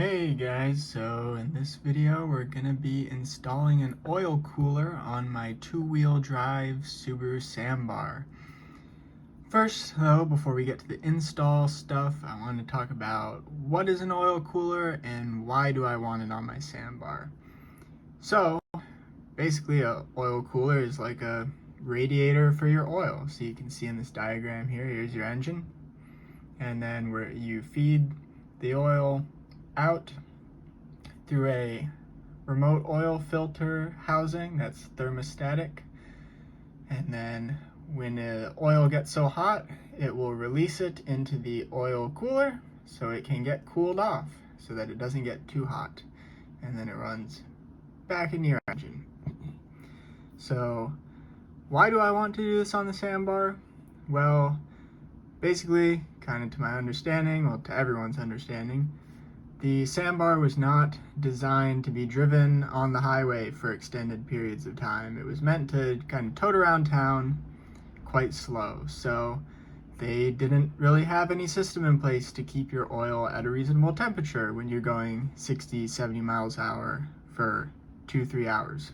Hey guys, so in this video we're gonna be installing an oil cooler on my two-wheel drive Subaru Sambar. First though, before we get to the install stuff, I want to talk about what is an oil cooler and why do I want it on my Sambar. So basically a oil cooler is like a radiator for your oil. So you can see in this diagram here's your engine, and then where you feed the oil out through a remote oil filter housing that's thermostatic, and then when the oil gets so hot it will release it into the oil cooler so it can get cooled off so that it doesn't get too hot, and then it runs back into your engine. So why do I want to do this on the Sambar? Well, basically, kind of to my understanding, well, to everyone's understanding, the Sambar was not designed to be driven on the highway for extended periods of time. It was meant to kind of tote around town quite slow. So they didn't really have any system in place to keep your oil at a reasonable temperature when you're going 60, 70 miles an hour for 2-3 hours.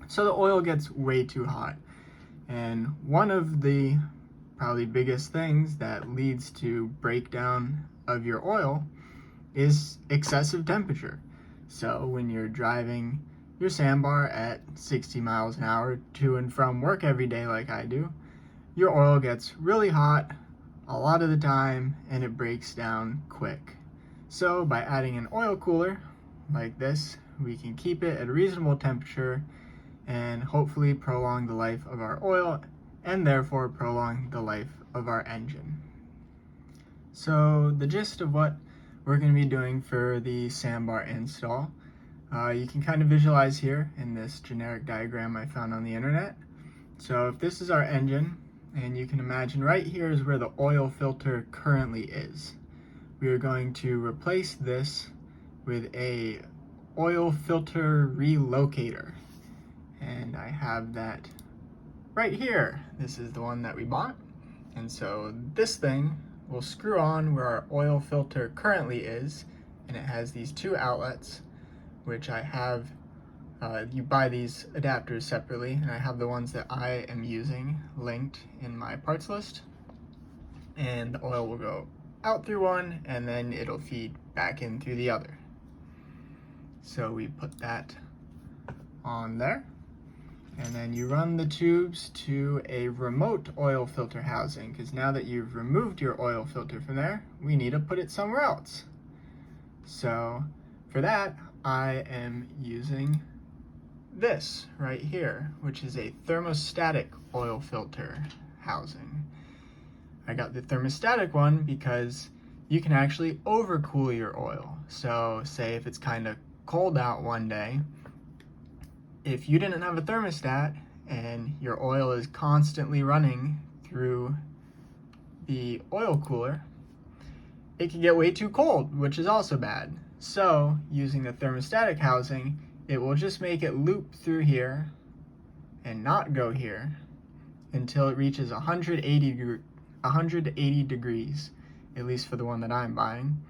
So the oil gets way too hot. And one of the probably biggest things that leads to breakdown of your oil is excessive temperature. So when you're driving your Sambar at 60 miles an hour to and from work every day like I do, your oil gets really hot a lot of the time and it breaks down quick. So by adding an oil cooler like this, we can keep it at a reasonable temperature and hopefully prolong the life of our oil and therefore prolong the life of our engine. So the gist of what we're going to be doing for the Sambar install, you can kind of visualize here in this generic diagram I found on the internet. So if this is our engine, and you can imagine right here is where the oil filter currently is. We are going to replace this with a oil filter relocator. And I have that right here. This is the one that we bought. And so this thing will screw on where our oil filter currently is, and it has these two outlets, which I have, you buy these adapters separately, and I have the ones that I am using linked in my parts list. And the oil will go out through one, and then it'll feed back in through the other. So we put that on there. And then you run the tubes to a remote oil filter housing, because now that you've removed your oil filter from there, we need to put it somewhere else. So for that, I am using this right here, which is a thermostatic oil filter housing. I got the thermostatic one because you can actually overcool your oil. So say if it's kind of cold out one day, if you didn't have a thermostat and your oil is constantly running through the oil cooler, it can get way too cold, which is also bad. So using the thermostatic housing, it will just make it loop through here and not go here until it reaches 180 degrees, at least for the one that I'm buying.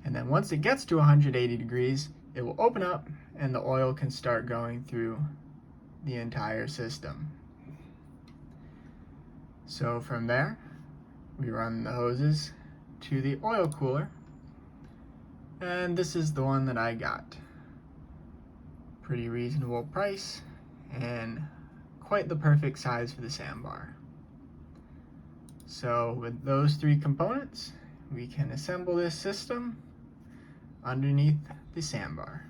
And then once it gets to 180 degrees, it will open up and the oil can start going through the entire system. So from there, we run the hoses to the oil cooler, and this is the one that I got. Pretty reasonable price and quite the perfect size for the Sambar. So with those three components, we can assemble this system underneath the Sambar.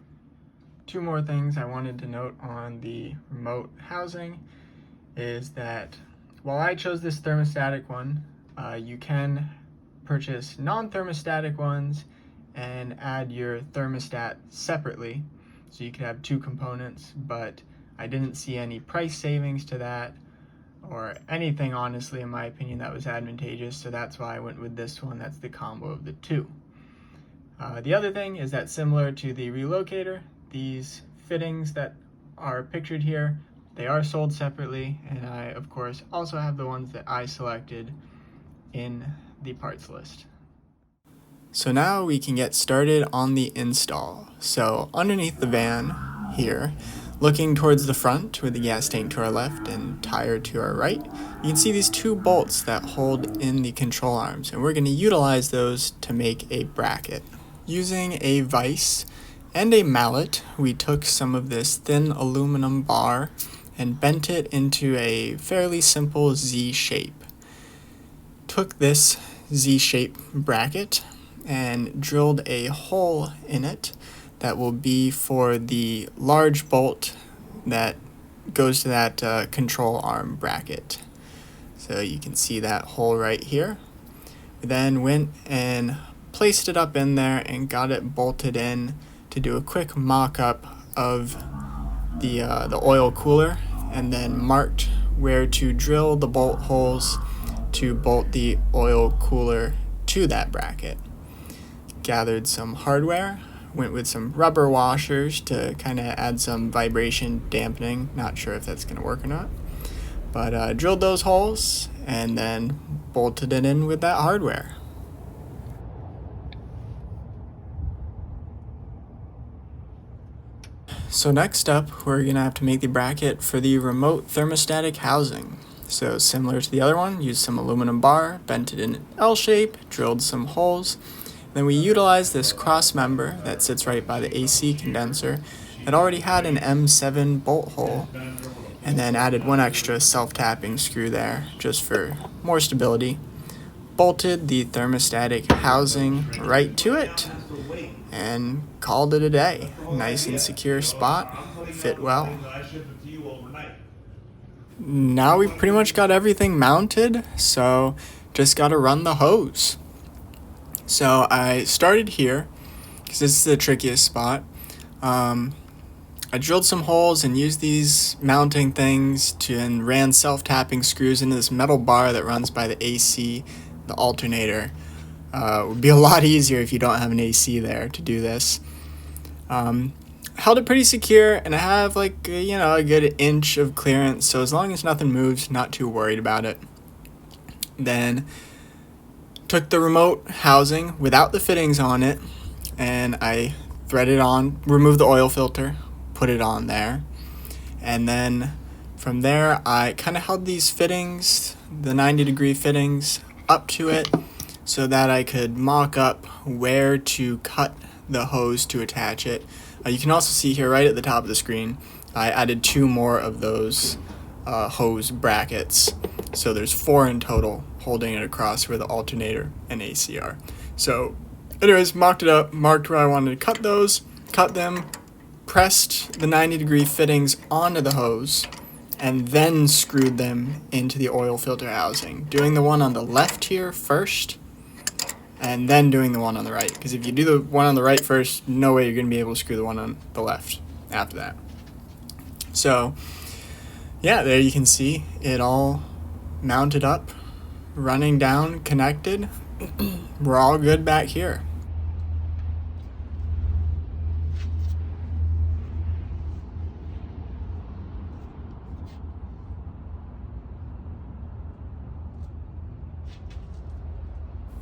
Two more things I wanted to note on the remote housing is that while I chose this thermostatic one, you can purchase non-thermostatic ones and add your thermostat separately. So you could have two components, but I didn't see any price savings to that or anything, honestly, in my opinion, that was advantageous. So that's why I went with this one. That's the combo of the two. The other thing is that similar to the relocator, these fittings that are pictured here, they are sold separately, and I, of course, also have the ones that I selected in the parts list. So now we can get started on the install. So underneath the van here, looking towards the front with the gas tank to our left and tire to our right, you can see these two bolts that hold in the control arms, and we're going to utilize those to make a bracket. Using a vise and a mallet, we took some of this thin aluminum bar and bent it into a fairly simple Z shape. Took this Z shape bracket and drilled a hole in it that will be for the large bolt that goes to that control arm bracket. So you can see that hole right here. We then went and placed it up in there and got it bolted in to do a quick mock-up of the oil cooler, and then marked where to drill the bolt holes to bolt the oil cooler to that bracket. Gathered some hardware, went with some rubber washers to kind of add some vibration dampening. Not sure if that's going to work or not, but drilled those holes and then bolted it in with that hardware. So next up, we're going to have to make the bracket for the remote thermostatic housing. So similar to the other one, used some aluminum bar, bent it in an L shape, drilled some holes. Then we utilized this cross member that sits right by the AC condenser that already had an M7 bolt hole, and then added one extra self-tapping screw there just for more stability. Bolted the thermostatic housing right to it and called it a day. Nice and secure spot, fit well. Now we pretty much got everything mounted, so just got to run the hose. So I started here because this is the trickiest spot. I drilled some holes and used these mounting things and ran self-tapping screws into this metal bar that runs by the AC, the alternator. It would be a lot easier if you don't have an AC there to do this. Held it pretty secure, and I have a good inch of clearance, so as long as nothing moves, not too worried about it. Then took the remote housing without the fittings on it, and I threaded on, removed the oil filter, put it on there, and then from there I kind of held these fittings, the 90-degree fittings, up to it so that I could mock up where to cut the hose to attach it. You can also see here right at the top of the screen, I added 2 more of those hose brackets, so there's 4 in total holding it across where the alternator and AC are. So anyways, mocked it up, marked where I wanted to cut those, cut them, pressed the 90-degree fittings onto the hose, and then screwed them into the oil filter housing, doing the one on the left here first, and then doing the one on the right, because if you do the one on the right first, no way you're going to be able to screw the one on the left after that. So yeah, there you can see it all mounted up, running down, connected. We're all good back here.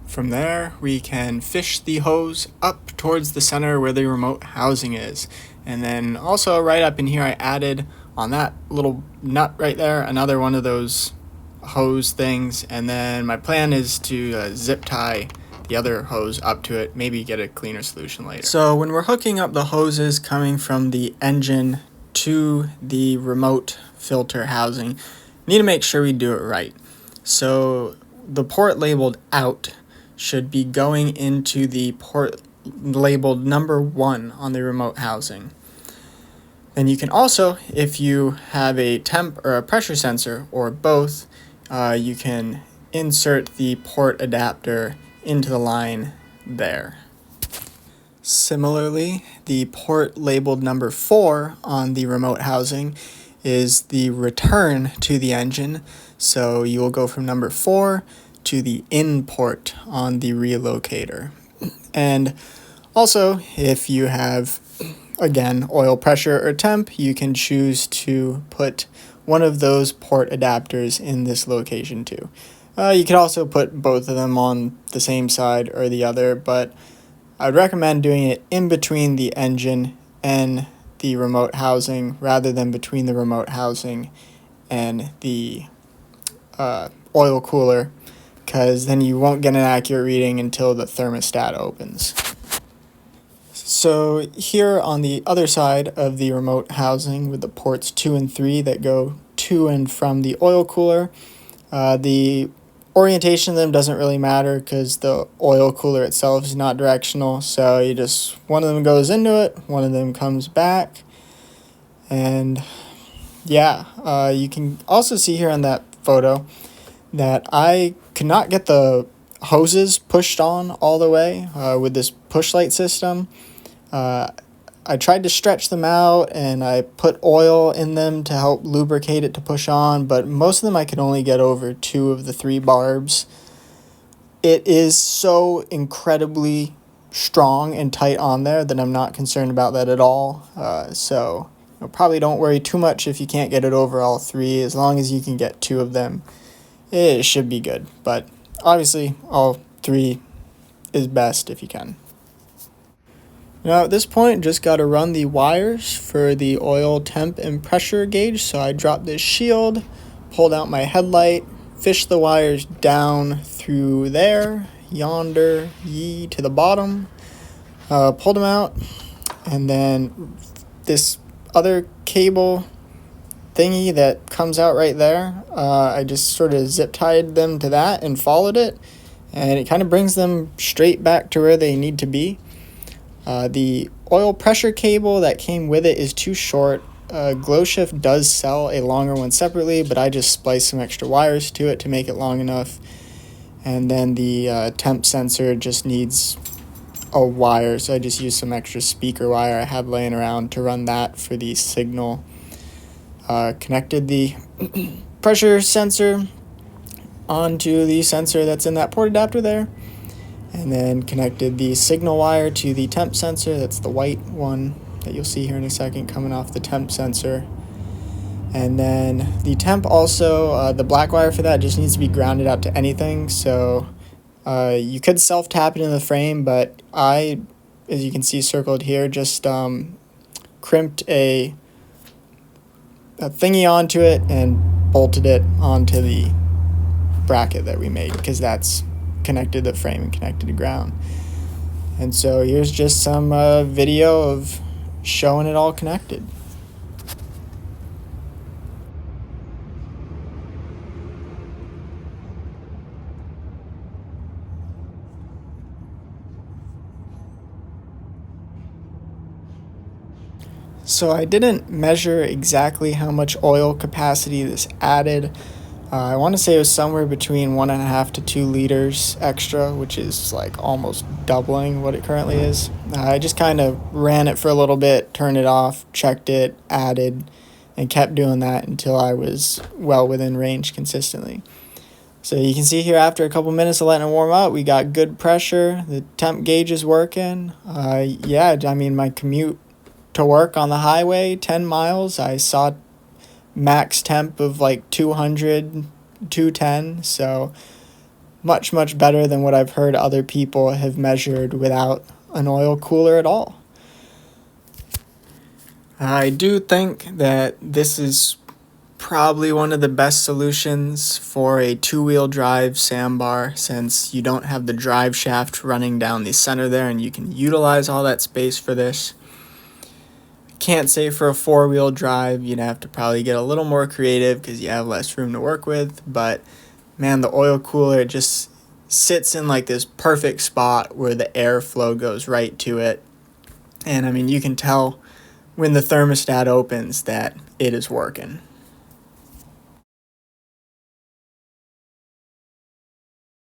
From there, we can fish the hose up towards the center where the remote housing is. And then also right up in here, I added on that little nut right there, another one of those hose things. And then my plan is to zip tie the other hose up to it, maybe get a cleaner solution later. So when we're hooking up the hoses coming from the engine to the remote filter housing, need to make sure we do it right. So the port labeled out should be going into the port labeled number 1 on the remote housing. Then you can also, if you have a temp or a pressure sensor or both, you can insert the port adapter into the line there. Similarly, the port labeled number 4 on the remote housing is the return to the engine. So you will go from number 4 to the in port on the relocator. And also, if you have, again, oil pressure or temp, you can choose to put one of those port adapters in this location too. You could also put both of them on the same side or the other, but I'd recommend doing it in between the engine and the remote housing rather than between the remote housing and the oil cooler, because then you won't get an accurate reading until the thermostat opens. So here on the other side of the remote housing with the ports 2 and 3 that go to and from the oil cooler, the orientation of them doesn't really matter because the oil cooler itself is not directional. So one of them goes into it, one of them comes back. And yeah, you can also see here on that photo that I could not get the hoses pushed on all the way with this push light system. I tried to stretch them out and I put oil in them to help lubricate it to push on, but most of them I could only get over 2 of the 3 barbs. It is so incredibly strong and tight on there that I'm not concerned about that at all. So probably don't worry too much if you can't get it over all 3. As long as you can get 2 of them, it should be good. But obviously all 3 is best if you can. Now at this point, just got to run the wires for the oil temp and pressure gauge. So I dropped this shield, pulled out my headlight, fished the wires down through there, yonder, to the bottom, pulled them out, and then this other cable thingy that comes out right there, I just sort of zip tied them to that and followed it, and it kind of brings them straight back to where they need to be. The oil pressure cable that came with it is too short. GlowShift does sell a longer one separately, but I just spliced some extra wires to it to make it long enough. And then the temp sensor just needs a wire, so I just used some extra speaker wire I had laying around to run that for the signal. Connected the pressure sensor onto the sensor that's in that port adapter there. And then connected the signal wire to the temp sensor. That's the white one that you'll see here in a second coming off the temp sensor. And then the temp also, the black wire for that just needs to be grounded out to anything. So you could self-tap it in the frame, but I, as you can see circled here, just crimped a thingy onto it and bolted it onto the bracket that we made, because that's connected to the frame and connected to ground. And so here's just some video of showing it all connected. So I didn't measure exactly how much oil capacity this added. I want to say it was somewhere between 1.5 to 2 liters extra, which is like almost doubling what it currently is. I just kind of ran it for a little bit, turned it off, checked it, added, and kept doing that until I was well within range consistently. So you can see here after a couple minutes of letting it warm up, we got good pressure. The temp gauge is working. Yeah, I mean, my commute to work on the highway, 10 miles, I saw max temp of like 200, 210, so much better than what I've heard other people have measured without an oil cooler at all. I do think that this is probably one of the best solutions for a 2-wheel drive Sambar, since you don't have the drive shaft running down the center there and you can utilize all that space for this. Can't say for a 4-wheel drive, you'd have to probably get a little more creative because you have less room to work with, but man, the oil cooler just sits in like this perfect spot where the airflow goes right to it. And I mean, you can tell when the thermostat opens that it is working.